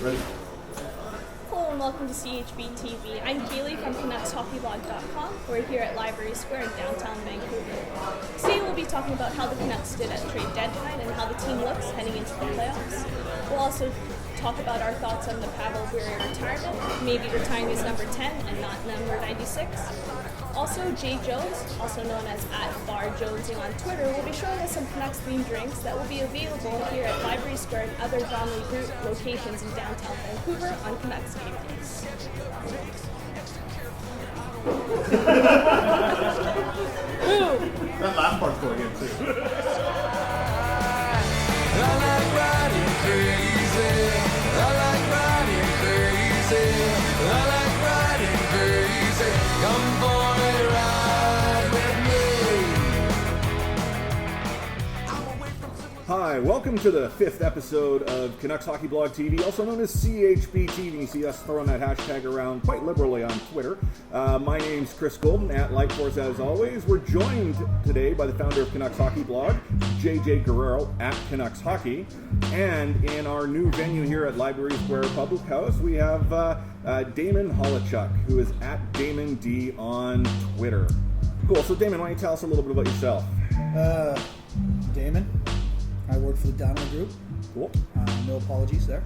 Hello and welcome to CHBTV. I'm Kaylee from CanucksHockeyBlog.com. We're here at Library Square in downtown Vancouver. Today we'll be talking about how the Canucks did at trade deadline and how the team looks heading into the playoffs. We'll also talk about our thoughts on the Pavel Bure retirement, maybe retiring as number 10 and not number 96. Also, Jay Jones, also known as @BarJonesing on Twitter, will be showing us some Canucks-themed drinks that will be available here at Library Square and other Donnelly Group locations in downtown Vancouver on Canucks game days. That last part's going in too. I like riding crazy. I like riding crazy. I like riding crazy. Come for a ride with me. Hi, welcome to the 5th episode of Canucks Hockey Blog TV, also known as CHBTV. You see us throwing that hashtag around quite liberally on Twitter. My name's Chris Golden, at Lightforce as always. We're joined today by the founder of Canucks Hockey Blog, JJ Guerrero, at Canucks Hockey. And in our new venue here at Library Square Public House, we have Damon Holowchak, who is at Damon D on Twitter. Cool, so Damon, why don't you tell us a little bit about yourself? Damon. I work for the Donnelly Group. Cool. No apologies there.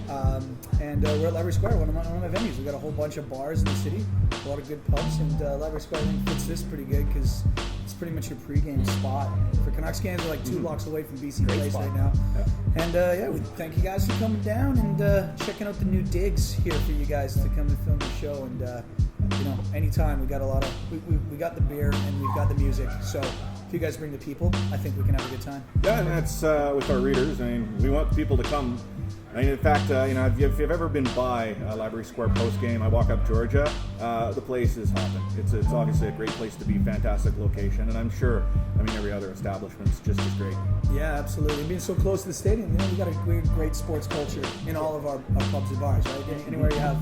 And we're at Library Square, one of my venues. We've got a whole bunch of bars in the city, a lot of good pubs, and Library Square I think fits this pretty good because it's pretty much your pregame spot. For Canucks games, we're like 2 blocks away from BC Place spot right now. Yeah. And we thank you guys for coming down and checking out the new digs here for you guys to come and film the show. And anytime we got a lot of we got the beer and we've got the music. So if you guys bring the people, I think we can have a good time. Yeah, and that's with our readers. I mean, we want people to come. I mean, in fact, if you've ever been by Library Square post game, I walk up Georgia. The place is hopping. It's obviously a great place to be, fantastic location, and I'm sure, every other establishment's just as great. Yeah, absolutely. Being so close to the stadium, we got a great sports culture in all of our pubs and bars, right? Anywhere you have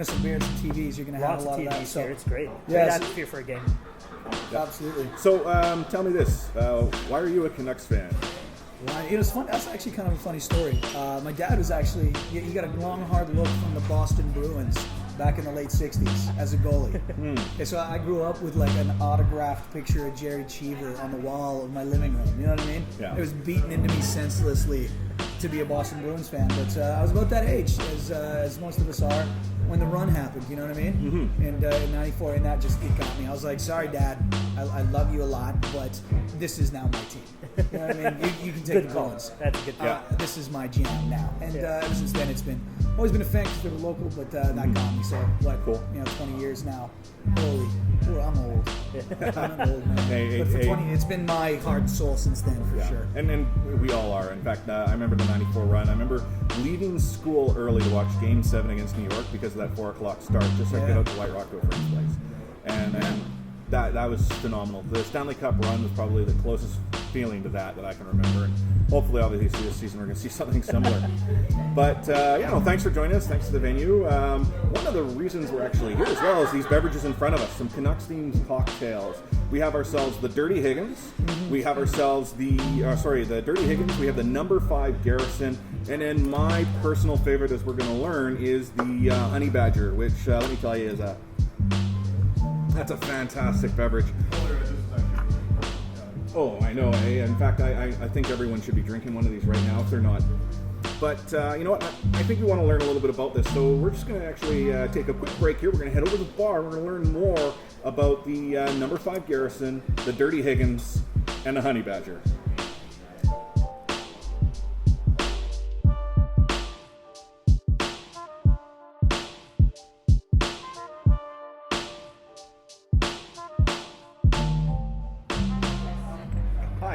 some beers and TVs, you're going to have a lot of that. TVs here. It's great. Yeah, Great atmosphere for a game. Absolutely. So, tell me this: why are you a Canucks fan? It's fun. That's actually kind of a funny story. My dad was actually, he got a long, hard look from the Boston Bruins back in the late 60s as a goalie. Okay, so I grew up with like an autographed picture of Jerry Cheever on the wall of my living room. You know what I mean? Yeah. It was beaten into me senselessly to be a Boston Bruins fan. But I was about that age, as most of us are, when the run happened. You know what I mean? Mm-hmm. And in '94, and that just it got me. I was like, sorry, Dad, I love you a lot, but this is now my team. You know what I mean? You can take the Bruins. That's a good call. This is my jam now. And ever since then, it's always been a fan because they were local, but that got me. So, 20 years now. Holy, I'm old. I'm an old man. But for 20, it's been my heart and soul since then, for sure. And we all are. In fact, I remember the '94 run. I remember leaving school early to watch Game 7 against New York because of that 4 o'clock start, just so I could get out to White Rock to a first place. And that was phenomenal. The Stanley Cup run was probably the closest feeling to that I can remember. And hopefully, obviously, this season we're going to see something similar. But, thanks for joining us. Thanks to the venue. One of the reasons we're actually here as well is these beverages in front of us, some Canucks-themed cocktails. We have ourselves the Dirty Higgins. Mm-hmm. We have ourselves the Dirty Higgins. We have the number 5 Garrison. And then my personal favorite, as we're going to learn, is the Honey Badger, which, let me tell you, that's a fantastic beverage. Oh, I know. In fact, I think everyone should be drinking one of these right now if they're not. But you know what? I think we want to learn a little bit about this. So we're just going to actually take a quick break here. We're going to head over to the bar. We're going to learn more about the number 5 Garrison, the Dirty Higgins, and the Honey Badger.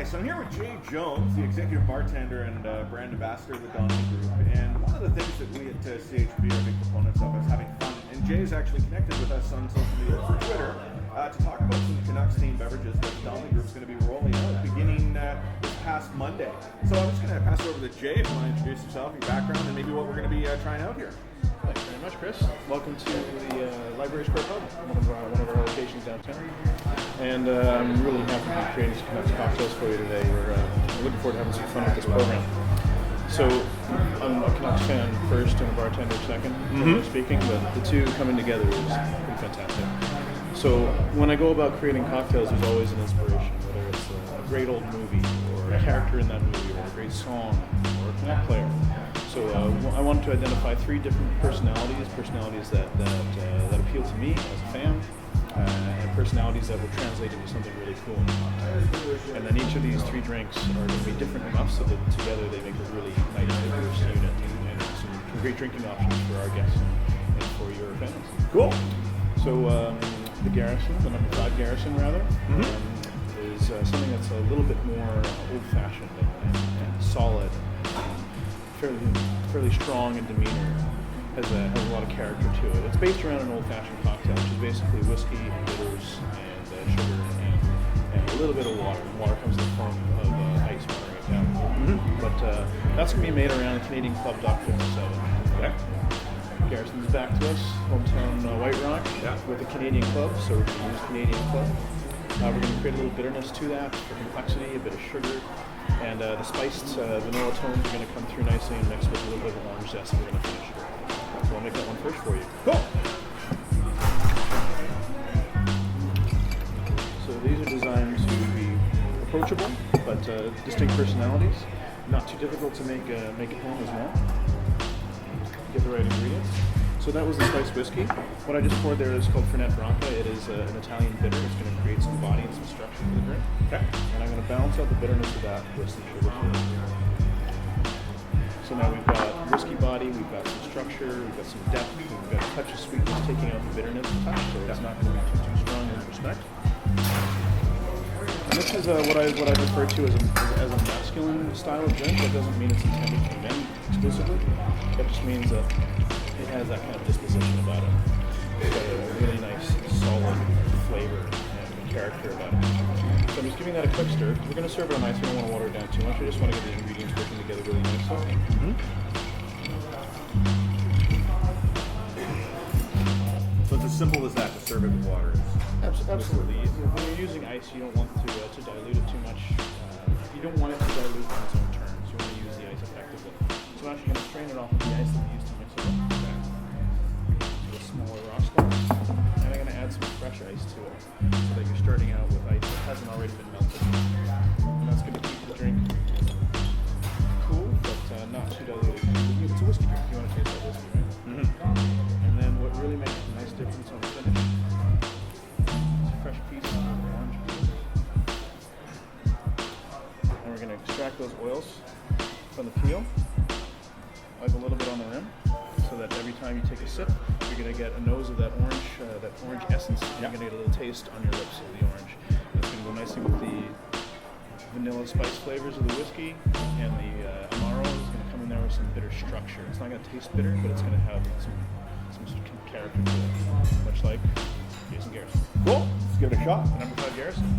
So I'm here with Jay Jones, the executive bartender and brand ambassador of the Donnelly Group. And one of the things that we at CHB are big proponents of is having fun. And Jay is actually connected with us on social media for Twitter to talk about some Canucks-themed beverages that the Donnelly Group is going to be rolling out beginning this past Monday. So I'm just going to pass it over to Jay if you want to introduce yourself, your background, and maybe what we're going to be trying out here. Thanks very much, Chris. Welcome to the Library Square Pub, one of our locations downtown. And I'm really happy to be creating some Canuck Cocktails for you today. We're looking forward to having some fun with this program. So I'm a Canucks fan first and a bartender second, generally speaking, but the two coming together is pretty fantastic. So when I go about creating cocktails, there's always an inspiration, whether it's a great old movie or a character in that movie or a great song or a Canuck player. So I wanted to identify 3 different personalities that appeal to me as a fan, and personalities that will translate into something really cool in the cocktail. And then each of these 3 drinks are going to be different enough so that together they make a really nice, diverse unit and some great drinking options for our guests and for your fans. Cool. So the Garrison, the number 5 Garrison rather, is something that's a little bit more old-fashioned and solid, and fairly strong in demeanor. Has a lot of character to it. It's based around an old-fashioned cocktail, which is basically whiskey and bitters and sugar and a little bit of water. Water comes in the form of ice watering it down. But that's going to be made around Canadian Club Dock 57. Okay. Garrison's back to us, hometown White Rock, with the Canadian Club, so we're going to use Canadian Club. We're going to create a little bitterness to that for complexity, a bit of sugar, and the spiced vanilla tones are going to come through nicely and mixed with a little bit of orange zest, and we're going to finish it. So I'll make that one first for you. Cool. So these are designed to be approachable, but distinct personalities. Not too difficult to make at home as well. Get the right ingredients. So that was the spiced whiskey. What I just poured there is called Fernet Branca. It is an Italian bitter. It's going to create some body and some structure for the drink. Okay. And I'm going to balance out the bitterness of that with some sugar. So now we've got whiskey body, we've got some structure, we've got some depth, we've got a touch of sweetness taking out the bitterness a touch, so it's not going to be too strong in that respect. And this is what I refer to as a masculine style of drink. That doesn't mean it's intended for men exclusively. That just means that it has that kind of disposition about it. It's got a really nice, solid flavor and character about it. So I'm just giving that a quick stir. We're going to serve it on ice. We don't want to water it down too much. I just want to get the ingredients working together really nicely. So it's as simple as that to serve it with water. Absolutely. When you're using ice, you don't want to dilute it too much. You don't want it to dilute on its own terms. You want to use the ice effectively. So I'm actually going to strain it off of the ice that we used to mix it up to a smaller rock stars. And I'm going to add some fresh ice to it so that you're starting out with ice that hasn't already been melted. And that's going to keep the drink cool, but not too diluted. It's a whiskey drink. You want to taste that whiskey, right? And then what really makes a nice difference on the finish is fresh pieces of orange peel. And we're going to extract those oils from the peel, wipe a little bit on the rim, so that every time you take a sip, you're going to get a nose of that orange essence, and you're going to get a little taste on your lips of the orange. And it's going to go nicely with the vanilla spice flavors of the whiskey, and the Amaro is going to come in there with some bitter structure. It's not going to taste bitter, but it's going to have some character to it, much like Jason Garrison. Cool. Let's give it a shot. The number 5 Garrison.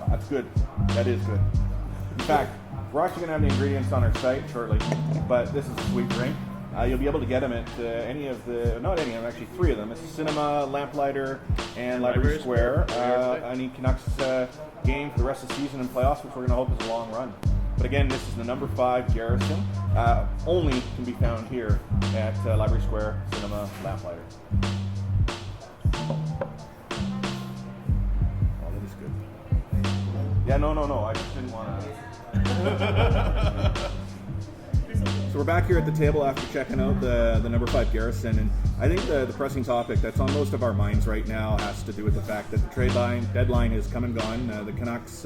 That's good. That is good. In fact, we're actually going to have the ingredients on our site shortly, but this is a sweet drink. You'll be able to get them at not any of them, actually 3 of them. It's Cinema, Lamplighter, and Library Square. Any Canucks game for the rest of the season and playoffs, which we're going to hope is a long run. But again, this is the number 5 Garrison. Only can be found here at Library Square, Cinema, Lamplighter. Oh, that is good. Yeah, no. I just didn't want to. So we're back here at the table after checking out the number 5 Garrison, and I think the pressing topic that's on most of our minds right now has to do with the fact that the trade deadline has come and gone. The Canucks,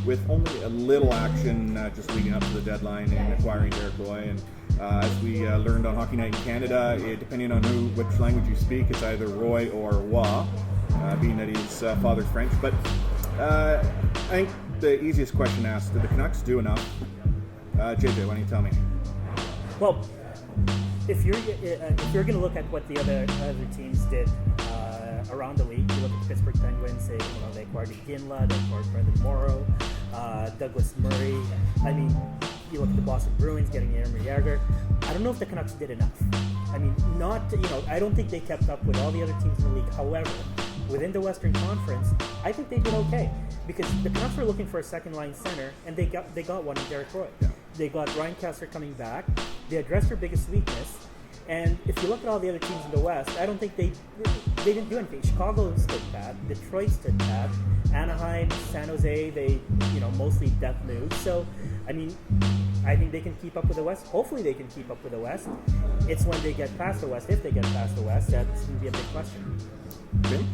with only a little action just leading up to the deadline in acquiring Derek Roy, and as we learned on Hockey Night in Canada, depending on which language you speak, it's either Roy or Wa, being that his father's French. But I think the easiest question to ask, did the Canucks do enough? JJ, why don't you tell me? Well, if you're going to look at what the other teams did around the league, you look at the Pittsburgh Penguins. They acquired Ginla, they acquired Brendan Morrow, Douglas Murray. I mean, you look at the Boston Bruins getting Jaromir Jagr. I don't know if the Canucks did enough. I mean, I don't think they kept up with all the other teams in the league. However, within the Western Conference, I think they did okay because the Canucks were looking for a second line center, and they got one in Derek Roy. Yeah. They got Ryan Kessler coming back. They addressed their biggest weakness. And if you look at all the other teams in the West, I don't think they didn't do anything. Chicago stood pat. Detroit stood pat. Anaheim, San Jose, they mostly depth moves. So, I mean, I think they can keep up with the West. Hopefully, they can keep up with the West. It's when they get past the West, if they get past the West, that's going to be a big question. Okay.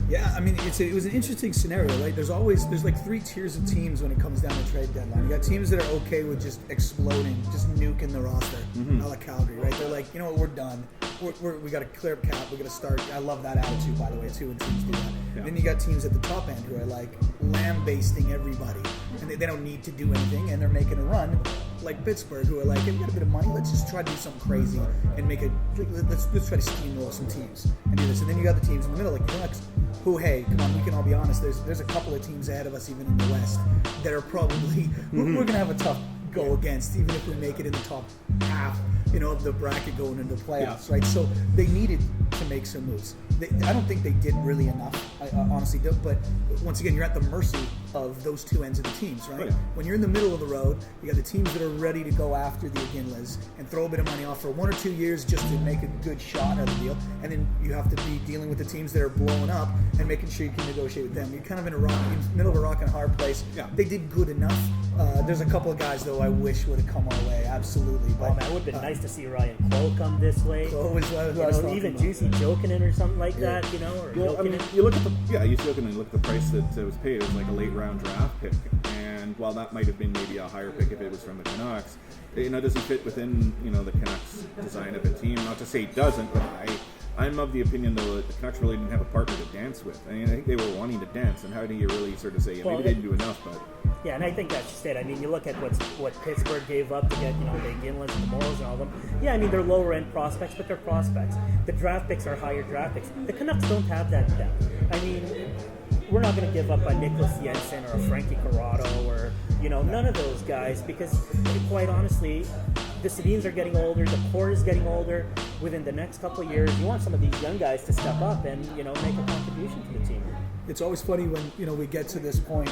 Yeah, I mean, it was an interesting scenario, right? There's like 3 tiers of teams when it comes down to trade deadline. You got teams that are okay with just exploding, just nuking the roster, a la Calgary, right? They're like, you know what, we're done. We got to clear up cap. We got to start. I love that attitude, by the way, too, when teams do that. Yeah. Then you got teams at the top end who are like lambasting everybody, and they don't need to do anything, and they're making a run, like Pittsburgh, who are like, hey, we got a bit of money. Let's just try to do something crazy and make let's try to steamroll some teams and do this. And then you got the teams in the middle, like Canucks, who, hey, come on, we can all be honest. There's a couple of teams ahead of us, even in the West, that are probably we're gonna have a tough go against, even if we make it in the top half, of the bracket going into the playoffs, right? So they needed to make some moves. I don't think they did really enough, I honestly don't. But once again, you're at the mercy of those two ends of the teams, right? Oh, yeah. When you're in the middle of the road, you got the teams that are ready to go after the Iginlas and throw a bit of money off for 1 or 2 years just to make a good shot at the deal, and then you have to be dealing with the teams that are blowing up and making sure you can negotiate with them. You're kind of in the middle of a rock and a hard place. Yeah. They did good enough. There's a couple of guys though I wish would have come our way, absolutely. But Oh man, it would have been nice to see Ryan Cole come this way. Cole was what I was talking even about. Juicy Jokinen or something like that, or Well, I mean, Jokinen. you look at the price that was paid. It was like a late round draft pick, and while that might have been maybe a higher pick if it was from the Canucks, it doesn't fit within the Canucks design of a team. Not to say it doesn't, but I'm of the opinion though that the Canucks really didn't have a partner to dance with. I mean, I think they were wanting to dance, and how do you really sort of say maybe they didn't do enough, but. Yeah, and I think that's just it. I mean, you look at what Pittsburgh gave up to get, the Ginlas and the Morrows and all of them. Yeah, I mean, they're lower end prospects, but they're prospects. The draft picks are higher draft picks. The Canucks don't have that depth. I mean, we're not going to give up a Nicholas Jensen or a Frankie Corrado or, none of those guys because, quite honestly, the Sedins are getting older, the core is getting older. Within the next couple of years, you want some of these young guys to step up and, make a contribution to the team. It's always funny when we get to this point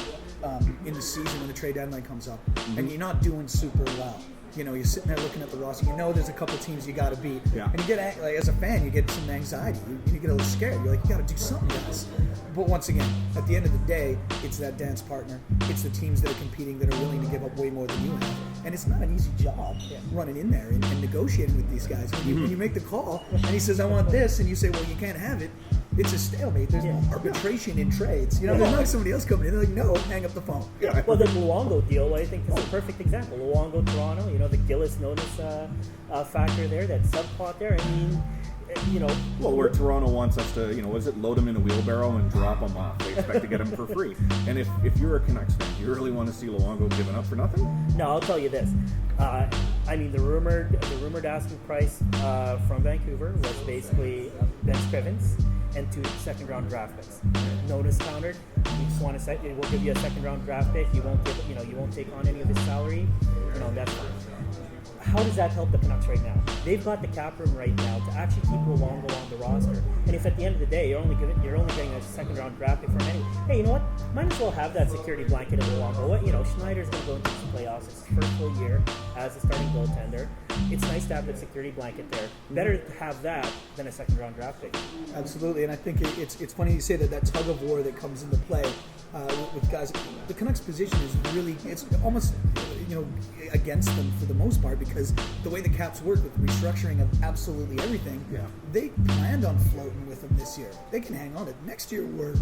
in the season when the trade deadline comes up, and you're not doing super well. You're sitting there looking at the roster. There's a couple teams you got to beat, and you get as a fan, you get some anxiety. You get a little scared. You're like, you got to do something, guys. But once again, at the end of the day, it's that dance partner. It's the teams that are competing that are willing to give up way more than you have, and it's not an easy job running in there and negotiating with these guys. When you make the call, and he says, "I want this," and you say, "Well, you can't have it." It's a stalemate. There's no arbitration in trades. There's not somebody else coming in. They're like, no, hang up the phone. Yeah. Well, the Luongo deal, I think, is a perfect example. Luongo, Toronto, the Gillis notice factor there, that subplot there. I mean, Well, where Toronto wants us to, load them in a wheelbarrow and drop them off. They expect to get them for free. And if you're a Canucks fan, do you really want to see Luongo given up for nothing? No, I'll tell you this. I mean, the rumored asking price from Vancouver was basically Ben Scrivens and 2 second-round draft picks. Notice countered. You just want to we'll give you a second-round draft pick. You won't you won't take on any of his salary. That's fine. How does that help the Canucks right now? They've got the cap room right now to actually keep Luongo on the roster. And if at the end of the day you're only getting a second round draft pick from any, hey, you know what? Might as well have that security blanket of Luongo. Schneider's going to go into the playoffs. It's his first full year as a starting goaltender. It's nice to have that security blanket there. Better to have that than a second round draft pick. Absolutely, and I think it's funny you say that tug of war that comes into play with guys. The Canucks' position is really, it's almost against them for the most part because the way the Caps work with restructuring of absolutely everything, they planned on floating with them this year. They can hang on to it. Next year we're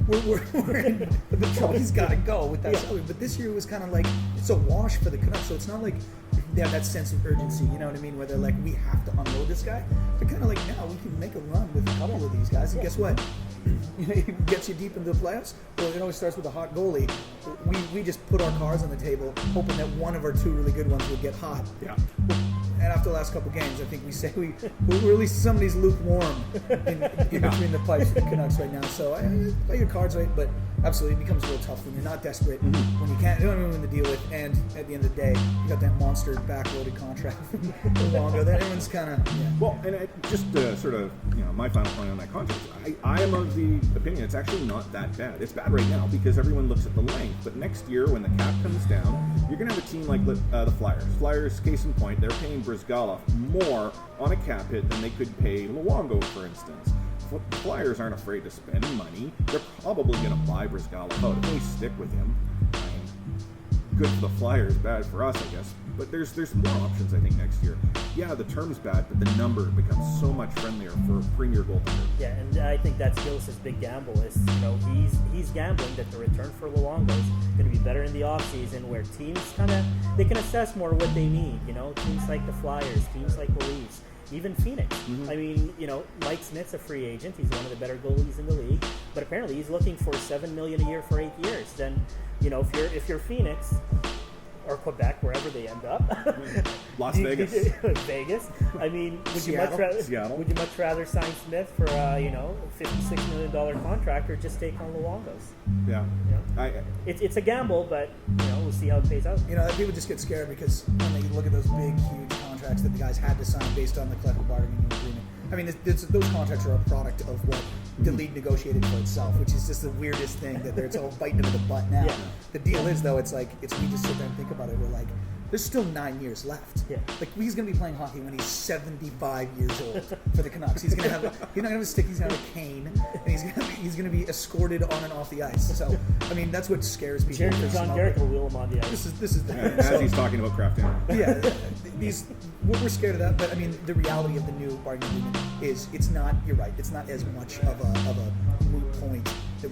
in the trophy's got to go with that salary. But this year it was kind of like it's a wash for the Canucks, so it's not like they have that sense of urgency, you know what I mean? Where they're like, we have to unload this guy. They're kind of like, now we can make a run with a couple of these guys, and guess what? It gets you deep into the playoffs. Well, it always starts with a hot goalie. We just put our cards on the table, hoping that one of our 2 really good ones would get hot. Yeah. after the last couple games, I think we say we're at least somebody's lukewarm in between the pipes for the Canucks right now. So I play your cards right, but absolutely it becomes real tough when you're not desperate, when you can't, you don't know when to deal with, and at the end of the day, you got that monster backloaded contract from Longo. That everyone's kind of Well, and just sort of, my final point on that contract, I am of the opinion it's actually not that bad. It's bad right now because everyone looks at the length, but next year when the cap comes down, you're going to have a team like the Flyers. Flyers, case in point, they're paying Brizgalov more on a cap hit than they could pay Luongo, for instance. The Flyers aren't afraid to spend money. They're probably going to buy Brizgalov out if they stick with him. I mean, good for the Flyers, bad for us, I guess. But there's more options, I think, next year. Yeah, the term's bad, but the number becomes so much friendlier for a premier goaltender. Yeah, and I think that's Gillis' big gamble is, he's gambling that the return for Luongo is going to be better in the offseason where teams they can assess more what they need, teams like the Flyers, teams like the Leafs, even Phoenix. I mean, Mike Smith's a free agent. He's one of the better goalies in the league, but apparently he's looking for $7 million a year for 8 years. Then, if you're Phoenix, or Quebec, wherever they end up. Las Vegas. Vegas. I mean, would you Seattle. much rather sign Smith for $56 million contract or just take on Luongo's? Yeah. It's a gamble, but we'll see how it pays out. People just get scared because when they look at those big, huge contracts that the guys had to sign based on the collective bargaining agreement. I mean, those contracts are a product of what the league negotiated for itself, which is just the weirdest thing that it's all biting them in the butt now. Yeah. The deal is, though, we just sit there and think about it. We're like, there's still 9 years left. Yeah. Like, he's going to be playing hockey when he's 75 years old for the Canucks. He's not going to have a stick, he's going to have a cane, and he's going to be escorted on and off the ice. So, I mean, that's what scares people. John Garrett will wheel him on the ice. This is the thing. As he's talking about Kraft dinner. Yeah, we're scared of that, but I mean, the reality of the new bargaining agreement is you're right, it's not as much of a moot point that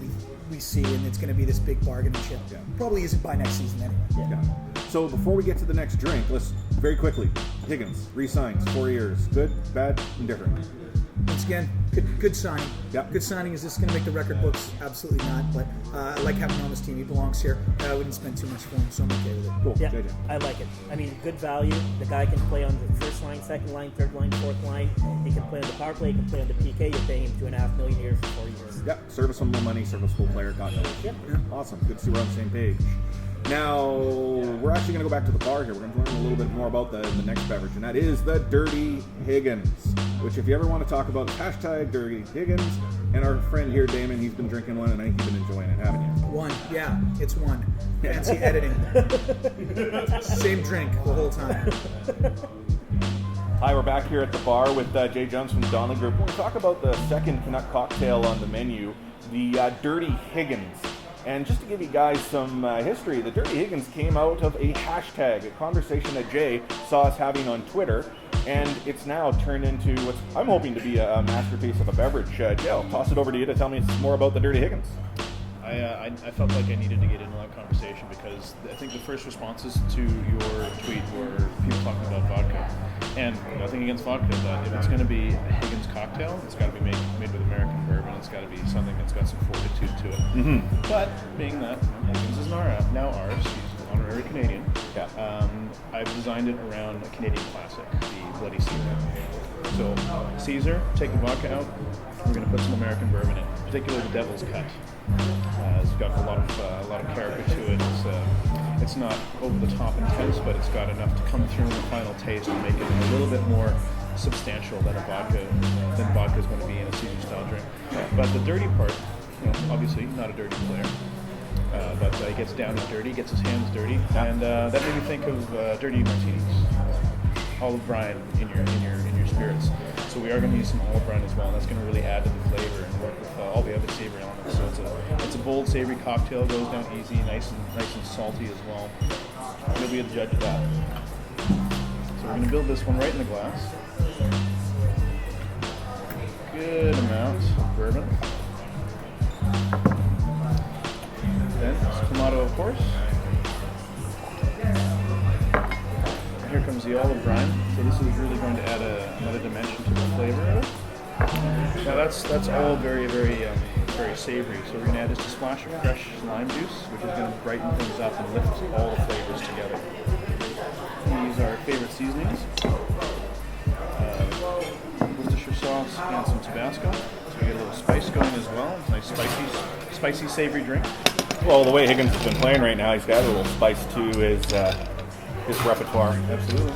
we see, and it's going to be this big bargaining chip. Yeah. Probably isn't by next season anyway. Yeah. So before we get to the next drink, let's very quickly, Higgins, re-signs, 4 years. Good, bad, indifferent. Once again, good signing. Yeah. Good signing. Is this going to make the record books? Absolutely not. But I like having him on this team. He belongs here. I wouldn't spend too much for him, so I'm okay with it. Cool. Yeah, JJ. I like it. I mean, good value. The guy can play on the first line, second line, third line, fourth line. He can play on the power play. He can play on the PK. You're paying him $2.5 million a year for 4 years. Yeah, serviceable money, serviceable player, got no issue. Yep. Yeah. Awesome. Good to see we're on the same page. Now, we're actually going to go back to the bar here. We're going to learn a little bit more about the next beverage, and that is the Dirty Higgins, which if you ever want to talk about, hashtag Dirty Higgins, and our friend here, Damon, he's been drinking one, and I think you've been enjoying it, haven't you? One. Yeah, it's one. Fancy editing. Same drink the whole time. Hi, we're back here at the bar with Jay Jones from the Donnelly Group. We're going to talk about the second Canuck cocktail on the menu, the Dirty Higgins. And just to give you guys some history, the Dirty Higgins came out of a hashtag, a conversation that Jay saw us having on Twitter, and it's now turned into what I'm hoping to be a masterpiece of a beverage. Jay, I'll toss it over to you to tell me more about the Dirty Higgins. I felt like I needed to get into that conversation because I think the first responses to your tweet were people talking about vodka. And nothing against vodka, but if it's going to be a Higgins cocktail, it's got to be made with American bourbon. It's got to be something that's got some fortitude to it. Mm-hmm. But being that Higgins is now ours, he's an honorary Canadian. Yeah. I've designed it around a Canadian classic, the Bloody Caesar. So Caesar, take the vodka out. We're going to put some American bourbon in, particularly the Devil's Cut. It's got a lot of character to it. It's not over the top intense, but it's got enough to come through in the final taste and make it a little bit more substantial than vodka is going to be in a Caesar style drink. But the dirty part, obviously not a dirty player, but he gets down and dirty, gets his hands dirty, and that made me think of dirty martinis. Olive brine in your spirits. So we are going to use some olive brine as well, and that's going to really add to the flavor and work with all the other savory elements. So it's a bold savory cocktail, goes down easy, nice and salty as well. You'll be the judge of that. So we're going to build this one right in the glass. Good amount of bourbon. Then Clamato, of course. Here comes the olive brine. So this is really going to add another dimension to the flavor of it. Now that's all very, very, very savory. So we're going to add just a splash of fresh lime juice, which is going to brighten things up and lift all the flavors together. These are our favorite seasonings. mask off, so we get a little spice going as well. Nice spicy, savory drink. Well, the way Higgins has been playing right now, he's got a little spice to his repertoire. Absolutely.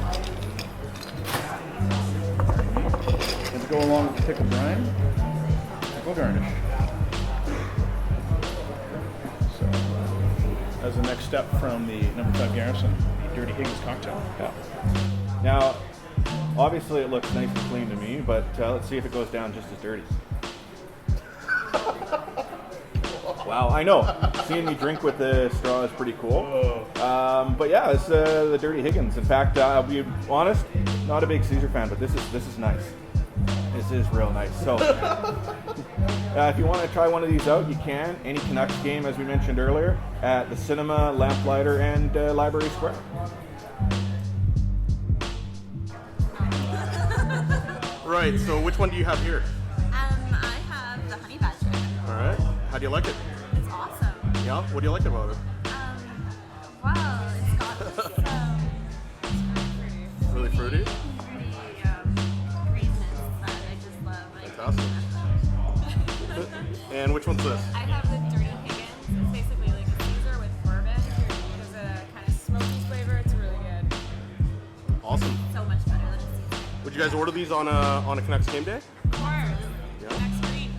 And to go along with the pickle brine, pickle garnish. So, as the next step from the number 5 Garrison, the Dirty Higgins cocktail. Yeah. Now, obviously it looks nice and clean to me, but let's see if it goes down just as dirty. Wow, I know. Seeing me drink with the straw is pretty cool. But yeah, it's the Dirty Higgins. In fact, I'll be honest, not a big Caesar fan, but this is nice. This is real nice. So, if you want to try one of these out, you can. Any Canucks game, as we mentioned earlier, at the Cinema, Lamplighter, and Library Square. Right, so which one do you have here? I have the honey badger. All right. How do you like it? It's awesome. Yeah? What do you like about it? Well, it's got this Really fruity? greenness that I just love. Fantastic. And which one's this? I have the Dirty Higgins. It's basically like a Caesar with bourbon. There's a kind of smoky flavor. It's really good. Awesome. So much better than a Caesar. Would you guys order these on a Canucks game day? Of course. Yeah. Next week.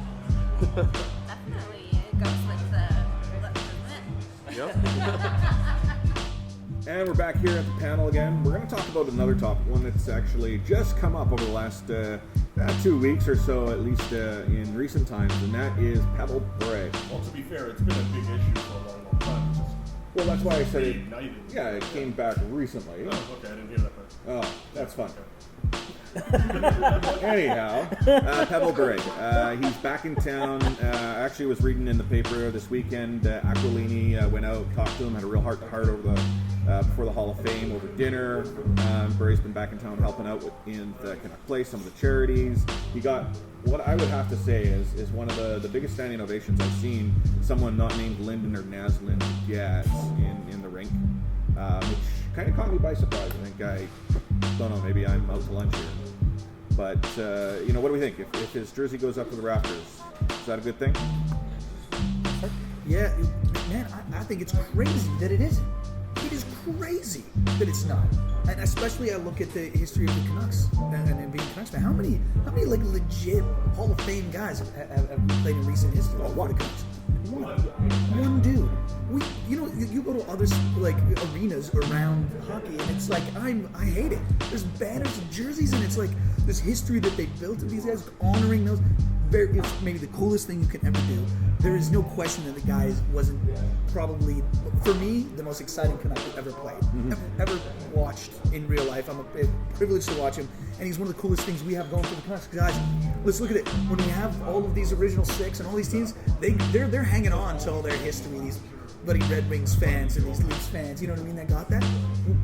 Definitely. It goes with the Yep. And we're back here at the panel again. We're going to talk about another topic, one that's actually just come up over the last 2 weeks or so, at least in recent times, and that is Pavel Bure. Well, to be fair, it's been a big issue for a long, long time. It's just Well, that's why I said it. reignited. Yeah, it came back recently. Oh, okay, I didn't hear that part. Oh, that's fun. Anyhow, Pavel Bure. He's back in town. Actually, was reading in the paper this weekend. Aquilini went out, talked to him, had a real heart-to-heart over before the Hall of Fame over dinner. Bure's been back in town helping out in the Canuck Place, some of the charities. He got what I would have to say is one of the biggest standing ovations I've seen someone not named Linden or Naslin get in the rink, which kind of caught me by surprise. I think I don't know, maybe I'm out to lunch here. But, what do we think? If his jersey goes up to the rafters, is that a good thing? Yeah, man, I think it's crazy that it isn't. It is crazy that it's not. And especially I look at the history of the Canucks and being Canucks fan. How many like legit Hall of Fame guys have played in recent history? Oh, what? One dude. You go to other like arenas around hockey, and it's like I hate it. There's banners and jerseys, and it's like this history that they built of these guys, honoring those. It's maybe the coolest thing you can ever do. There is no question that the guy wasn't probably, for me, the most exciting Canuck I've ever played, ever watched in real life. I'm privileged to watch him, and he's one of the coolest things we have going for the Canucks. Guys, let's look at it. When we have all of these original six and all these teams, they're hanging on to all their history. These bloody Red Wings fans and these Leafs fans, you know what I mean? That got that.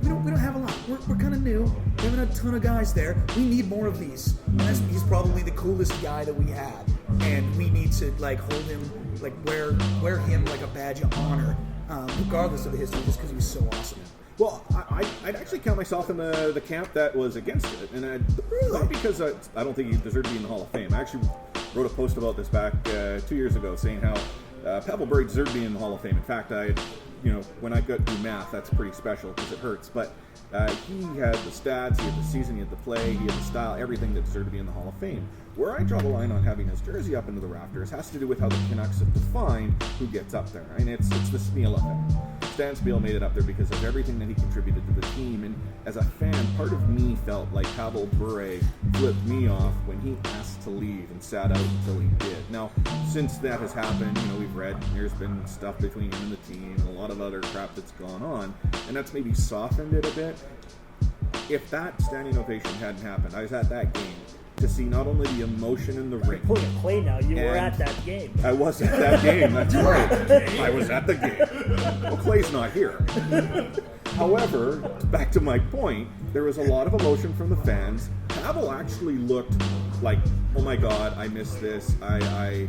We don't have a lot. We're kind of new. We haven't had a ton of guys there. We need more of these. And he's probably the coolest guy that we had, and we need to like hold him, like wear him like a badge of honor, regardless of the history, just because he was so awesome. Well, I'd actually count myself in the camp that was against it, and not because I don't think he deserved to be in the Hall of Fame. I actually wrote a post about this back 2 years ago, saying how Pavel Bure deserved to be in the Hall of Fame. In fact, when I got through math, that's pretty special because it hurts. But he had the stats, he had the season, he had the play, he had the style, everything that deserved to be in the Hall of Fame. Where I draw the line on having his jersey up into the rafters has to do with how the Canucks have defined who gets up there. And it's the Spiel effect. Stan Spiel made it up there because of everything that he contributed to the team. And as a fan, part of me felt like Pavel Bure flipped me off when he asked to leave and sat out until he did. Now, since that has happened, we've read there's been stuff between him and the team and a lot of other crap that's gone on, and that's maybe softened it a bit. If that standing ovation hadn't happened, I was at that game to see not only the emotion in the ring. You're pulling a play now. You were at that game. I was at that game, that's right. I was at the game. Well, Clay's not here. However, back to my point, there was a lot of emotion from the fans. Pavel actually looked like, oh my God, I missed this. I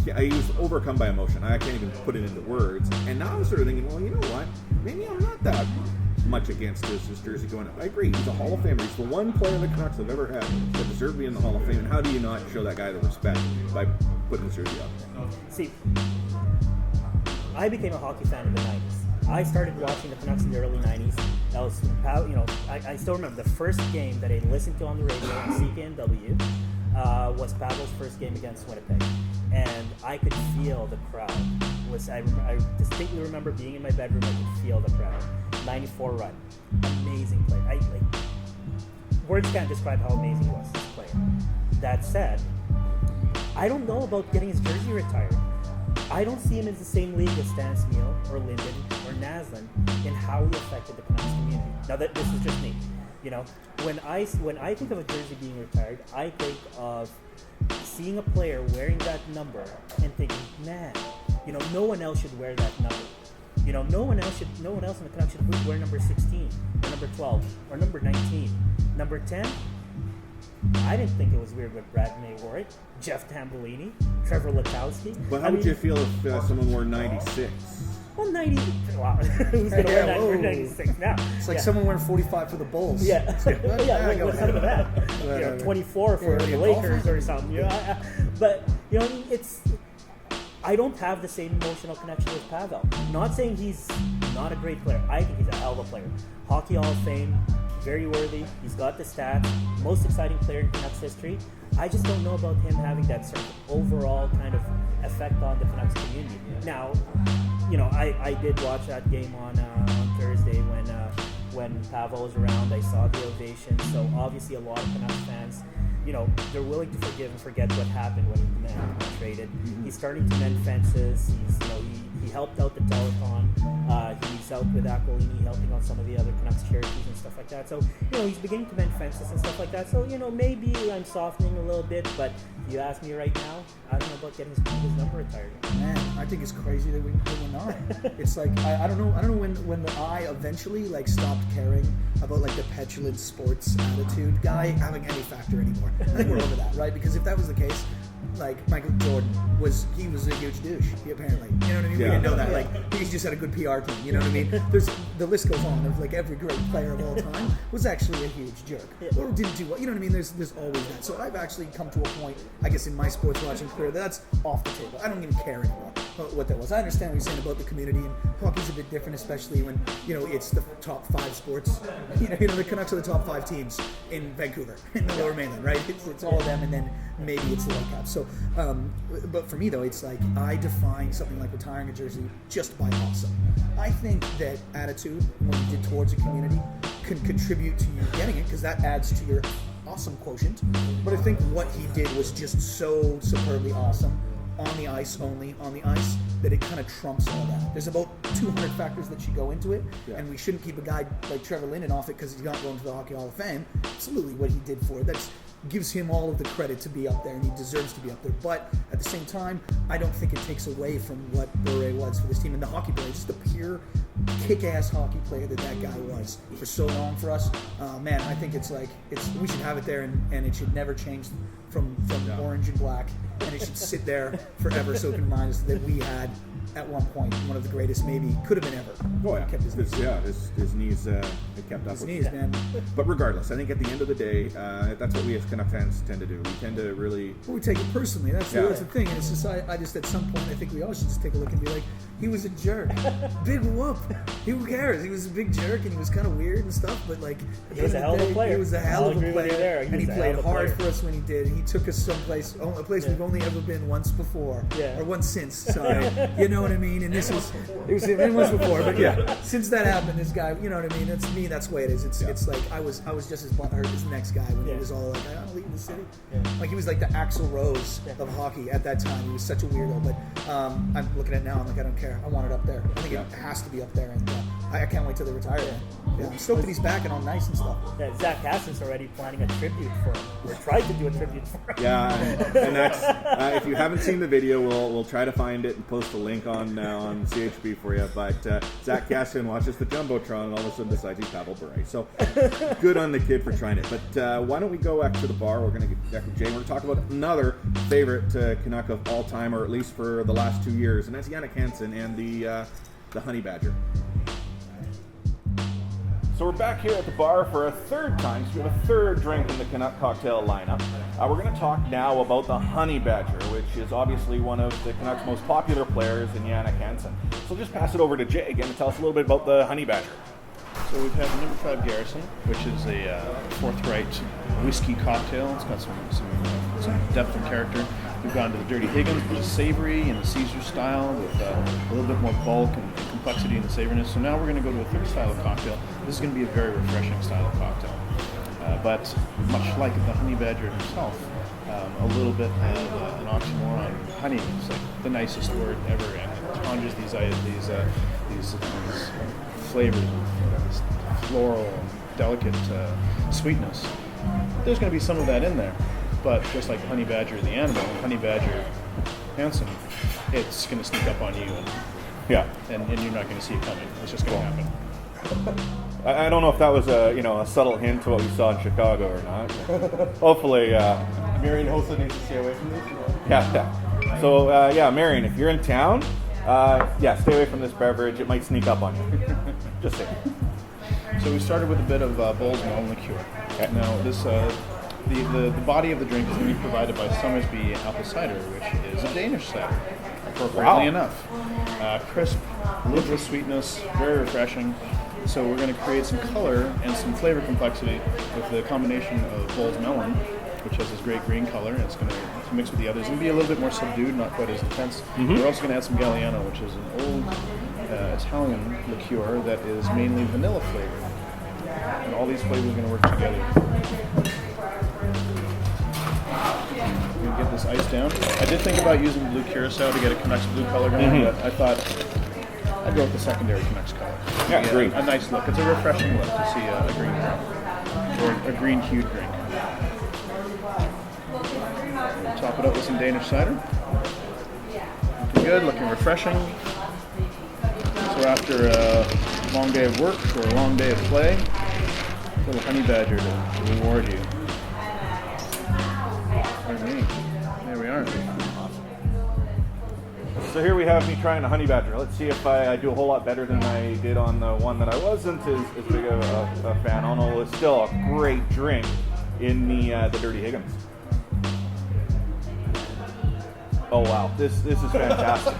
was overcome by emotion. I can't even put it into words. And now I'm sort of thinking, well, you know what? Maybe I'm not that much against his jersey going up. I agree. He's a Hall of Famer. He's the one player the Canucks have ever had that deserved to be in the Hall of Fame. And how do you not show that guy the respect by putting his jersey up? See, I became a hockey fan in the 90s. I started watching the Canucks in the early 90s. That was, I still remember the first game that I listened to on the radio on CKNW was Pavel's first game against Winnipeg. And I could feel the crowd. I distinctly remember being in my bedroom. I could feel the crowd. 94 run, amazing play. Words can't describe how amazing he was, this player. That said, I don't know about getting his jersey retired. I don't see him in the same league as Stan Smeel or Linden or Naslund in how he affected the Canucks community. Now that this is just me, when I think of a jersey being retired, I think of seeing a player wearing that number and thinking, man, no one else should wear that number. No one else in the Canucks should wear number 16 or number 12 or number 19. Number 10, I didn't think it was weird when Brad May wore it. Jeff Tambellini, Trevor Lukowski. But how would you feel if someone wore 96? Well, 90. Wow. Who's going to wear 96 now? It's like someone wearing 45 for the Bulls. Yeah. What's up with that? 24 for the Lakers or something. But, it's... I don't have the same emotional connection with Pavel. Not saying he's not a great player. I think he's a hell of a player. Hockey Hall of Fame, very worthy. He's got the stats. Most exciting player in Canucks history. I just don't know about him having that sort of overall kind of effect on the Canucks community. Now, I did watch that game on Thursday when Pavel was around. I saw the ovation. So obviously a lot of Canucks fans, they're willing to forgive and forget what happened when he got traded. He's starting to mend fences. He helped out the telethon. He's out with Aquilini helping on some of the other Canucks charities and stuff like that. So, he's beginning to mend fences and stuff like that. So, maybe I'm softening a little bit, but if you ask me right now, I don't know about getting his number retired. Man, I think it's crazy that we're not. It's like, I don't know when the eye eventually stopped caring about the petulant sports attitude guy having any factor anymore. I think we're over that, right? Because if that was the case, Michael Jordan was a huge douche, apparently. You know what I mean? Yeah. We didn't know that. He just had a good PR team. You know what I mean? The list goes on of every great player of all time was actually a huge jerk or didn't do well. You know what I mean? There's always that. So I've actually come to a point, I guess, in my sports watching career that's off the table. I don't even care anymore what that was. I understand what you're saying about the community, and hockey's a bit different, especially when it's the top 5 sports. The Canucks are the top 5 teams in Vancouver, in the Lower Mainland, right? It's all of them, and then maybe it's the Whitecaps. So, but for me though, it's I define something like retiring a jersey just by awesome. I think that attitude, what you did towards a community, can contribute to you getting it because that adds to your awesome quotient. But I think what he did was just so superbly awesome. On the ice only, that it kind of trumps all that. There's about 200 factors that should go into it, and we shouldn't keep a guy like Trevor Linden off it because he's not going to the Hockey Hall of Fame. Absolutely what he did for it. That gives him all of the credit to be up there, and he deserves to be up there. But at the same time, I don't think it takes away from what Bure was for this team. And the hockey player, just the pure kick-ass hockey player that guy was for so long for us. Man, I think we should have it there, and it should never change from orange and black. And it should sit there forever so it can remind us that we had, at one point, one of the greatest, maybe could have been ever. Oh yeah, kept his knees. His knees had kept up His with knees, him. man. But regardless, I think at the end of the day, that's what we as Canuck fans tend to do. We tend to really... Well, we take it personally. That's the thing. And it's just, I just, at some point, I think we all should just take a look and be like, he was a jerk. Big whoop. Who cares? He was a big jerk, and he was kind of weird and stuff, but he was a hell of a player. He was a hell of a player. And he played hard for us when he did. He took us someplace, a place we've only ever been once before. Yeah. Or once since, sorry. You know what I mean? And this was, it was been once before, but since that happened, this guy, you know what I mean? It's me, that's the way it is. It's like, I was just as butthurt as the next guy when he was all like, I don't leave the city. Like, he was like the Axl Rose of hockey at that time. He was such a weirdo, but I'm looking at it now, I'm like, I don't care. I want it up there. I think it has to be up there, and I can't wait till they retire it. Yeah, I'm stoked that he's back and all nice and stuff. Yeah, Zach Hassan's already planning a tribute for him. Or tried to do a tribute for him. Yeah, and that's if you haven't seen the video, we'll try to find it and post a link on CHB for you. But Zach Hassan watches the Jumbotron and all of a sudden decides he's Pavel Bure. So good on the kid for trying it. But why don't we go back to the bar? We're going to get back with Jay. We're going to talk about another favorite Canuck of all time, or at least for the last 2 years, and that's Jannik Hansen and the Honey Badger. So we're back here at the bar for a third time, so we have a third drink in the Canuck cocktail lineup. We're going to talk now about the Honey Badger, which is obviously one of the Canucks' most popular players in Jannik Hansen. So just pass it over to Jay again to tell us a little bit about the Honey Badger. So we've had the number 5 Garrison, which is a forthright whiskey cocktail. It's got some depth and character. We've gone to the Dirty Higgins, which is savory in the Caesar style with a little bit more bulk and complexity in the savoriness. So now we're going to go to a third style of cocktail. This is going to be a very refreshing style of cocktail. But much like the Honey Badger himself, a little bit of an oxymoron. Honey is like the nicest word ever, and it conjures these flavors of this floral and delicate sweetness. There's going to be some of that in there, but just like Honey Badger the animal, Honey Badger Hansen, it's going to sneak up on you, and you're not going to see it coming. It's just going to happen. I don't know if that was a subtle hint to what we saw in Chicago or not. Hopefully, Marion Hossa needs to stay away from this. yeah. So Marion, if you're in town, stay away from this beverage. It might sneak up on you. Just saying. So we started with a bit of Bowles Melon liqueur. Okay. Now this the body of the drink is going to be provided by Somersby apple cider, which is a Danish cider, appropriately enough. Crisp, a little bit of sweetness, very refreshing. So we're going to create some color and some flavor complexity with the combination of Bowles Melon, which has this great green color, and it's going to mix with the others and be a little bit more subdued, not quite as intense. Mm-hmm. We're also going to add some Galliano, which is an old Italian liqueur that is mainly vanilla flavored. And all these flavors are going to work together. We're going to get this ice down. I did think about using blue curacao to get a Canucks blue color going, but I thought I'd go with the secondary Canucks color. Yeah, green. A nice look. It's a refreshing look to see a green drink, or a green hued drink. Top it up with some Danish cider. Looking good, looking refreshing. So after a long day of work or a long day of play, a little Honey Badger to reward you. Pardon me. There we are. So here we have me trying a Honey Badger. Let's see if I do a whole lot better than I did on the one that I wasn't as big of a fan on. Although it's still a great drink in the Dirty Higgins. Oh wow, this is fantastic.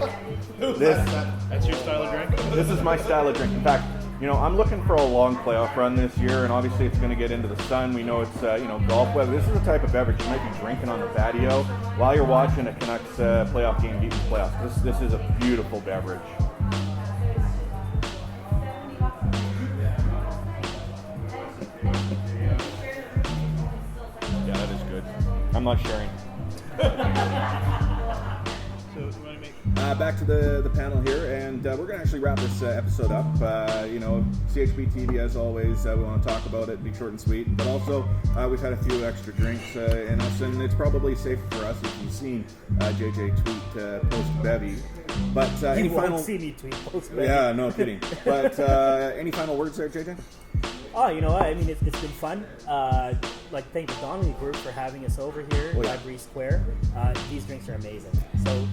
That's your style of drink? This is my style of drink. In fact, I'm looking for a long playoff run this year, and obviously it's going to get into the sun. We know it's golf weather. This is the type of beverage you might be drinking on the patio while you're watching a Canucks playoff game deep in the playoffs. This is a beautiful beverage. Yeah, that is good. I'm not sharing. Back to the panel here, and we're going to actually wrap this episode up. CHBTV, as always, we want to talk about it, be short and sweet, but also we've had a few extra drinks in us, and it's probably safer for us if you've seen JJ tweet post-bevy. But any won't final... see me tweet post-bevy. Yeah, no kidding. But any final words there, JJ? Oh, you know what? I mean, it's been fun. Thank the Donnelly Group for having us over here in Library Square. These drinks are amazing. So,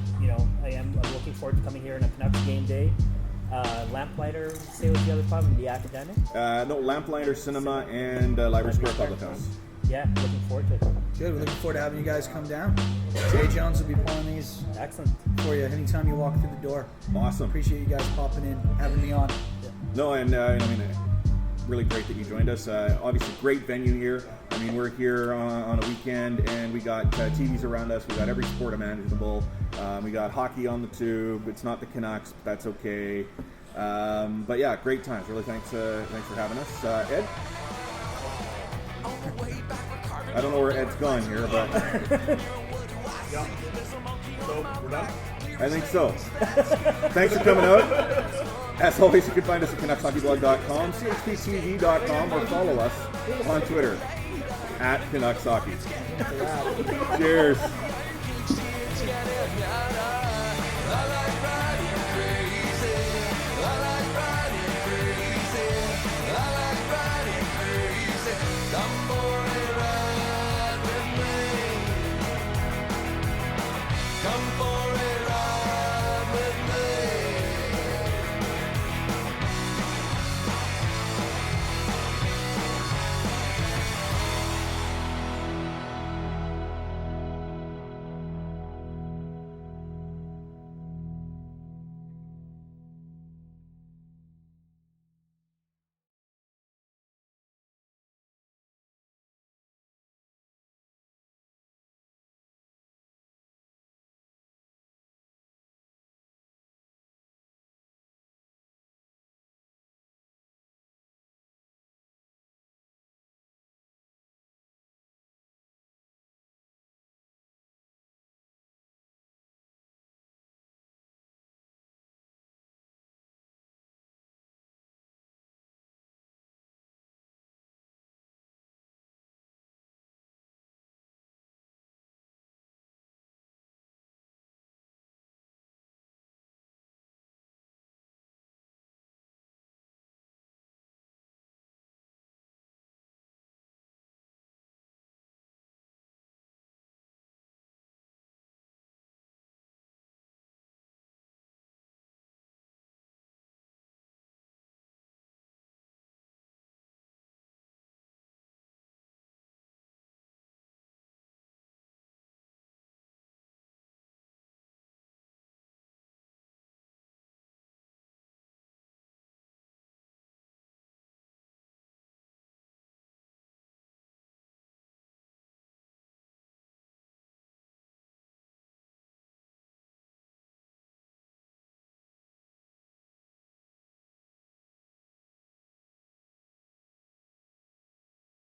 I'm looking forward to coming here on a Canucks game day. Lamplighter, say what's the other pub, the Academic? No, Lamplighter Cinema and Library Square Public House. Yeah, looking forward to it. Good. We're looking forward to having you guys come down. Jay Jones will be pouring these Excellent for you anytime you walk through the door. Awesome. Appreciate you guys popping in, having me on. Yeah. No, and really great that you joined us. Obviously, great venue here. I mean, we're here on a weekend, and we got TVs around us. We got every sport imaginable. We got hockey on the tube. It's not the Canucks, but that's okay. But yeah, great times. Really, thanks for having us, Ed. I don't know where Ed's gone here, but Yeah. So, we're done? I think so. Thanks for coming out. As always, you can find us at CanucksHockeyBlog.com, CHBTV.com, or follow us on Twitter at Canucks Hockey. Cheers.